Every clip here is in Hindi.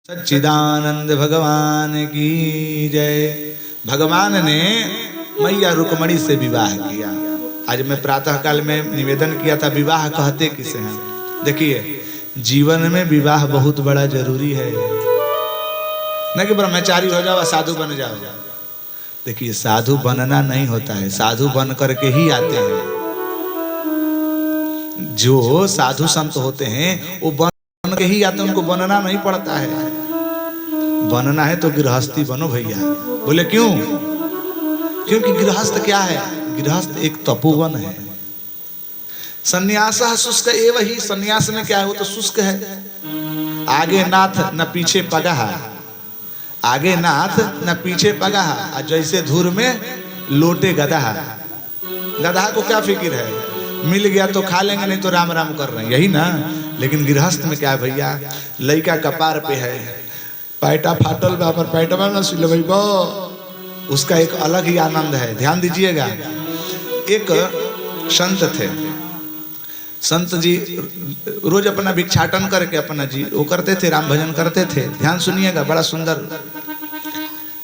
सच्चिदानंद भगवान की जय। भगवान ने मैया रुक्मणी से विवाह किया। आज मैं प्रातः काल में निवेदन किया था, विवाह कहते किसे हैं। देखिए, जीवन में विवाह बहुत बड़ा जरूरी है, न कि ब्रह्मचारी हो जाओ साधु बन जाओ। देखिए, साधु बनना नहीं होता है, साधु बन करके ही आते हैं। जो साधु संत होते हैं वो बन के ही आते हैं, उनको बनना नहीं पड़ता है। बनना है तो गृहस्थी बनो भैया। बोले क्यों? क्योंकि गृहस्थ क्या है? गृहस्थ एक तपोवन है। सन्यास शुष्क एवं ही, सन्यास में क्या है? वो तो शुष्क है। आगे नाथ न पीछे पगाह, आगे नाथ न पीछे पगाह, और जैसे धूर में लोटे गधा। गधा को क्या फिक्र है? मिल गया तो खा लेंगे, नहीं तो राम राम कर रहे हैं, यही ना। लेकिन गृहस्थ में क्या है भैया? लड़का कपार पे है, पैटा फाटल बा पर पैटवा न सिल भाई बो, उसका एक अलग ही आनंद है। ध्यान दीजिएगा। एक संत थे, संत जी रोज अपना भिक्षाटन करके अपना जी वो करते थे, राम भजन करते थे। ध्यान सुनिएगा, बड़ा सुंदर।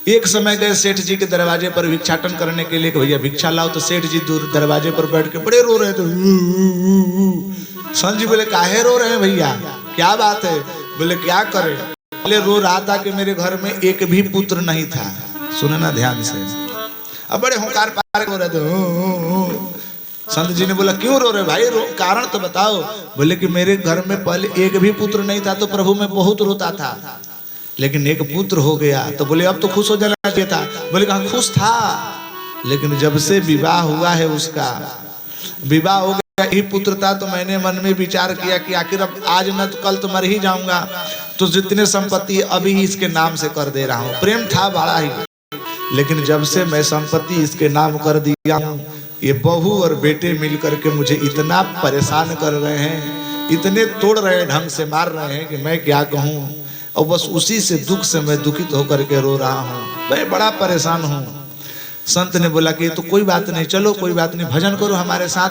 एक समय गए सेठ जी के दरवाजे पर भिक्षाटन करने के लिए, भैया भिक्षा लाओ। तो सेठ जी दूर दरवाजे पर बैठ के बड़े रो रहे थे। संत जी बोले काहे रो रहे हैं भैया, क्या बात है? बोले क्या करे, बोले रो रहा था कि मेरे घर में एक भी पुत्र नहीं था। सुने ना ध्यान से। अब बड़े होकार पार रो रहे थे। संत जी ने बोला क्यों रो रहे भाई, कारण तो बताओ। बोले कि मेरे घर में पहले एक भी पुत्र नहीं था, तो प्रभु मैं बहुत रोता था, लेकिन एक पुत्र हो गया। तो बोले अब तो खुश हो जाना चाहिए था। बोले कहाँ खुश था, लेकिन जब से विवाह हुआ है, उसका विवाह हो गया, ही पुत्र था, तो मैंने मन में विचार किया कि आखिर अब आज न तो कल तो मर ही जाऊंगा, तो जितने संपत्ति अभी इसके नाम से कर दे रहा हूँ। प्रेम था बड़ा ही, लेकिन जब से मैं संपत्ति इसके नाम कर दिया हूँ, ये बहू और बेटे मिलकर के मुझे इतना परेशान कर रहे हैं, इतने तोड़ रहे हैं, ढंग से मार रहे हैं कि मैं क्या कहूँ। और बस उसी से दुख से मैं दुखित होकर के रो रहा हूँ, मैं बड़ा परेशान हूँ। संत ने बोला कि तो कोई बात नहीं, चलो कोई बात नहीं, भजन करो हमारे साथ।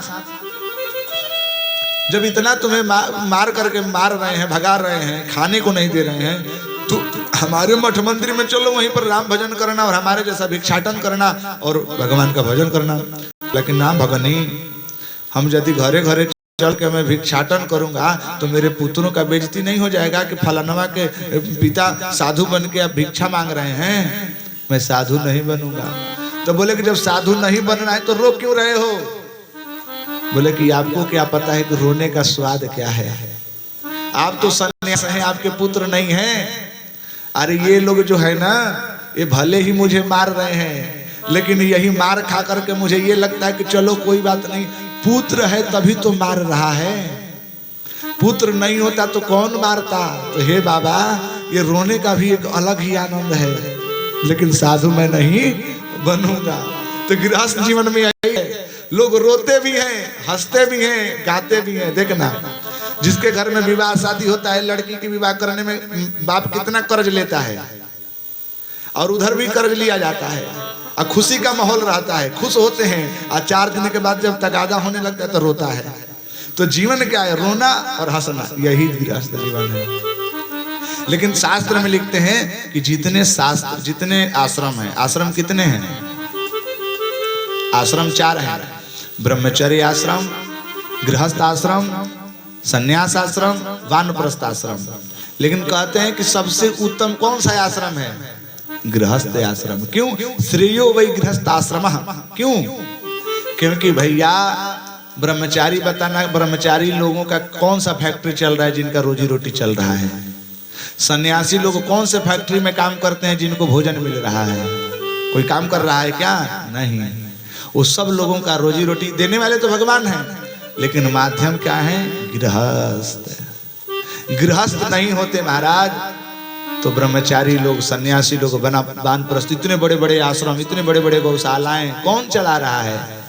जब इतना तुम्हें मार करके मार रहे हैं, भगा रहे हैं, खाने को नहीं दे रहे हैं, तो हमारे मठ मंदिर में चलो, वहीं पर राम भजन करना और हमारे जैसा भिक्षाटन करना और भगवान का भजन करना। लेकिन ना भगनी, हम यदि घरे घरे चल के मैं भिक्षाटन करूंगा तो मेरे पुत्रों का बेइज्जती नहीं हो जाएगा कि फलानवा के पिता साधु बन के अब भिक्षा मांग रहे हैं? मैं साधु नहीं बनूंगा। तो बोले कि जब साधु नहीं बनना है तो रो क्यों रहे हो? बोले कि आपको क्या पता है कि रोने का स्वाद क्या है? आप तो सन्यास हैं, आपके पुत्र नहीं हैं। अरे ये लोग जो है ना, ये भले ही मुझे मार रहे हैं, लेकिन यही मार खा करके मुझे ये लगता है कि चलो कोई बात नहीं, पुत्र है तभी तो मार रहा है, पुत्र नहीं होता तो कौन मारता। तो हे बाबा, ये रोने का भी एक अलग ही आनंद है, लेकिन साधु मैं नहीं बनूंगा। तो गृहस्थ जीवन में यही है, लोग रोते भी हैं, हंसते भी हैं, गाते भी हैं। देखना, जिसके घर में विवाह शादी होता है, लड़की की विवाह करने में बाप कितना कर्ज लेता है, और उधर भी कर्ज लिया जाता है, और खुशी का माहौल रहता है, खुश होते हैं, और 4 दिन के बाद जब तगादा होने लगता है तो रोता है। तो जीवन क्या है? रोना और हंसना, यही गृहस्थ जीवन है। लेकिन शास्त्र में लिखते हैं कि जितने शास्त्र, जितने आश्रम हैं, आश्रम कितने हैं? आश्रम 4 हैं, ब्रह्मचर्य आश्रम, गृहस्थ आश्रम, संन्यास आश्रम, वानप्रस्थ आश्रम। लेकिन कहते हैं कि सबसे उत्तम कौन सा आश्रम है? गृहस्थ आश्रम। क्यों? श्रेयो वही गृहस्थ आश्रम। क्यों? क्योंकि भैया ब्रह्मचारी, बताना ब्रह्मचारी लोगों का कौन सा फैक्ट्री चल रहा है जिनका रोजी रोटी चल रहा है? सन्यासी लोग कौन से फैक्ट्री में काम करते हैं जिनको भोजन मिल रहा है? कोई काम कर रहा है क्या? नहीं। वो सब लोगों का रोजी रोटी देने वाले तो भगवान हैं, लेकिन माध्यम क्या है? गृहस्थ। गृहस्थ नहीं होते महाराज तो ब्रह्मचारी लोग, सन्यासी लोग, वानप्रस्थ, इतने बड़े बड़े आश्रम, इतने बड़े बड़े गौशालाएं कौन चला रहा है?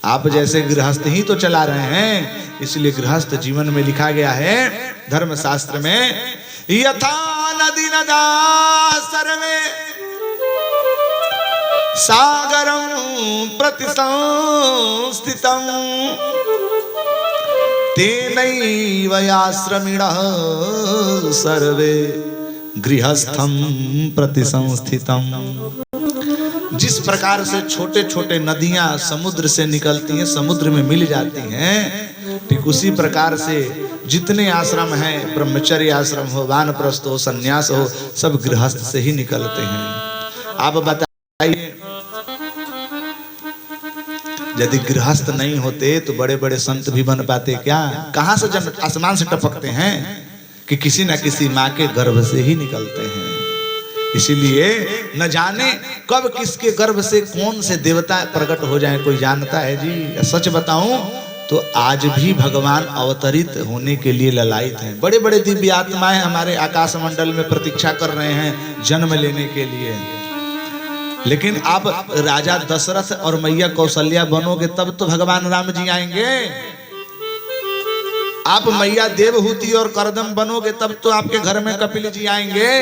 आप जैसे गृहस्थ ही तो चला रहे हैं। इसलिए गृहस्थ जीवन में लिखा गया है धर्मशास्त्र में, यथा नदी नदा सर्वे सागरं प्रतिसंस्थितं तेनैव आश्रमिणः सर्वे गृहस्थम प्रति संस्थितम। जिस प्रकार से छोटे छोटे नदियां समुद्र से निकलती हैं, समुद्र में मिल जाती हैं, ठीक उसी प्रकार से जितने आश्रम हैं, ब्रह्मचर्य आश्रम हो, वानप्रस्थ हो, संन्यास हो, सब गृहस्थ से ही निकलते हैं। आप बताइए, यदि गृहस्थ नहीं होते तो बड़े बड़े संत भी बन पाते क्या? कहां से जन्म आसमान से टपकते हैं कि किसी न किसी माँ के गर्भ से ही निकलते हैं। इसीलिए न जाने कब किसके गर्भ से कौन से देवता प्रकट हो जाए, कोई जानता है जी? सच बताऊं तो आज भी भगवान अवतरित होने के लिए ललायित हैं। बड़े बड़े दिव्य आत्माएं हमारे आकाश मंडल में प्रतीक्षा कर रहे हैं जन्म लेने के लिए। लेकिन आप राजा दशरथ और मैया कौशल्या बनोगे तब तो भगवान राम जी आएंगे। आप मैया देवहूति और करदम बनोगे तब तो आपके घर में कपिल जी आएंगे।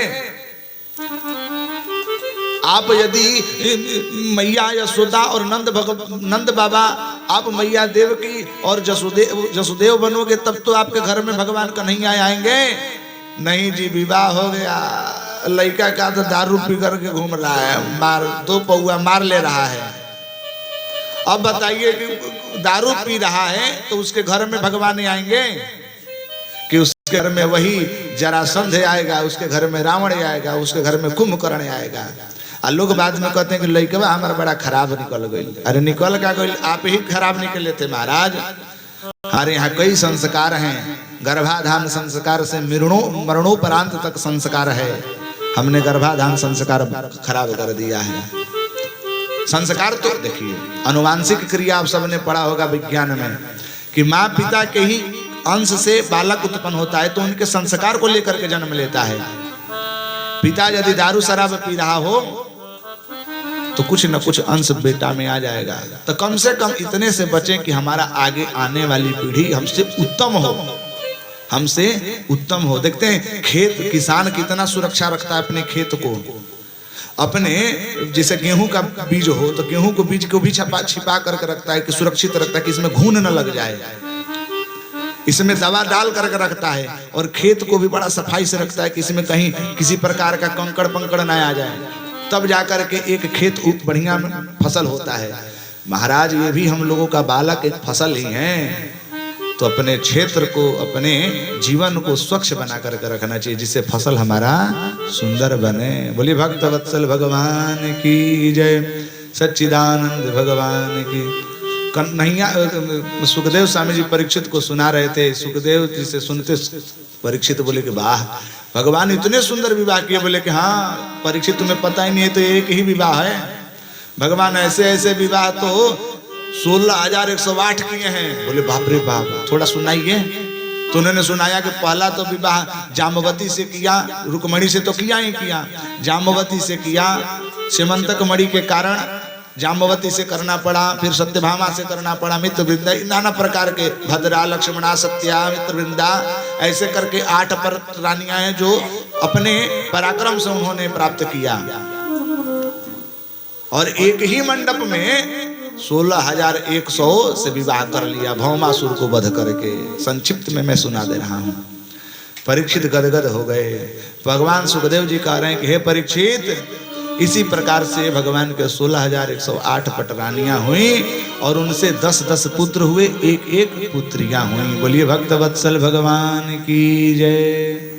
आप यदि मैया यशोदा और नंद बाबा, आप मैया देव की और जसुदेव बनोगे तब तो आपके घर में भगवान कन्हैया आएंगे। नहीं जी, विवाह हो गया, लड़का का तो दारू पी करके घूम रहा है, मार दो पौआ मार ले रहा है। अब बताइए कि दारू पी रहा है तो उसके घर में भगवान आएंगे कि उसके घर में वही जरासंध आएगा, उसके घर में रावण आएगा, उसके घर में कुंभकर्ण आएगा। और लोग बाद में कहते हैं कि लड़का हमारा बड़ा खराब निकल गई। अरे निकल क्या गई? आप ही खराब निकले थे महाराज। हमारे यहाँ कई संस्कार हैं, गर्भाधान संस्कार से मरणोपरांत तक संस्कार है। हमने गर्भाधान संस्कार खराब कर दिया है। संस्कार तो देखिए, अनुवांशिक क्रिया आप सबने पढ़ा होगा विज्ञान में कि माँ पिता के ही अंश से बालक उत्पन्न होता है, तो उनके संस्कार को लेकर के जन्म लेता है। पिता यदि दारू शराब पी रहा हो तो कुछ न कुछ अंश बेटा में आ जाएगा। तो कम से कम इतने से बचें कि हमारा आगे आने वाली पीढ़ी हमसे उत्तम हो, हमसे उत्तम हो। देखते हैं खेत, किसान कितना सुरक्षा रखता है अपने खेत को। अपने जैसे गेहूं का बीज हो तो गेहूं को बीज को भी छिपा करके रखता है कि सुरक्षित रखता है कि इसमें घून न लग जाए, इसमें दवा डाल करके रखता है। और खेत को भी बड़ा सफाई से रखता है कि इसमें कहीं किसी प्रकार का कंकड़ पंकड़ ना आ जाए, तब जाकर के एक खेत बढ़िया फसल होता है। महाराज, ये भी हम लोगों का बालक एक फसल ही है। तो अपने क्षेत्र को, अपने जीवन को स्वच्छ बना करके रखना चाहिए, जिससे फसल हमारा सुंदर बने। बोलिए भक्त वत्सल भगवान की जय, सच्चिदानंद भगवान की। कन्हैया, सुखदेव स्वामी जी परीक्षित को सुना रहे थे। सुखदेव जी से सुनते परीक्षित बोले कि वाह, भगवान इतने सुंदर विवाह किए। बोले कि हाँ परीक्षित, तुम्हें पता ही नहीं है, तो एक ही विवाह है। भगवान ऐसे ऐसे विवाह तो 16,108 किए हैं। बोले बाप रे बाप, थोड़ा सुनाइए। तो उन्होंने सुनाया कि पहला तो विवाह जाम्बवती से किया, रुक्मणी से तो किया ही किया, जाम्बवती से किया। सीमंतक मणि के कारण जाम्बवती से करना पड़ा, फिर सत्यभामा से करना पड़ा, मित्र वृंदा, नाना प्रकार के, भद्रा, लक्ष्मणा, सत्या, मित्र वृंदा, ऐसे करके 8 पर रानियां हैं जो अपने पराक्रम से उन्होंने प्राप्त किया। और एक ही मंडप में 16,100 से विवाह कर लिया, भौमासुर को वध करके। संक्षिप्त में मैं सुना दे रहा हूँ। परीक्षित गदगद हो गए। भगवान सुखदेव जी कह रहे हैं कि हे परीक्षित, इसी प्रकार से भगवान के 16,108 पटरानियां हुई और उनसे 10-10 पुत्र हुए, एक एक पुत्रियां हुई। बोलिए भक्त वत्सल भगवान की जय।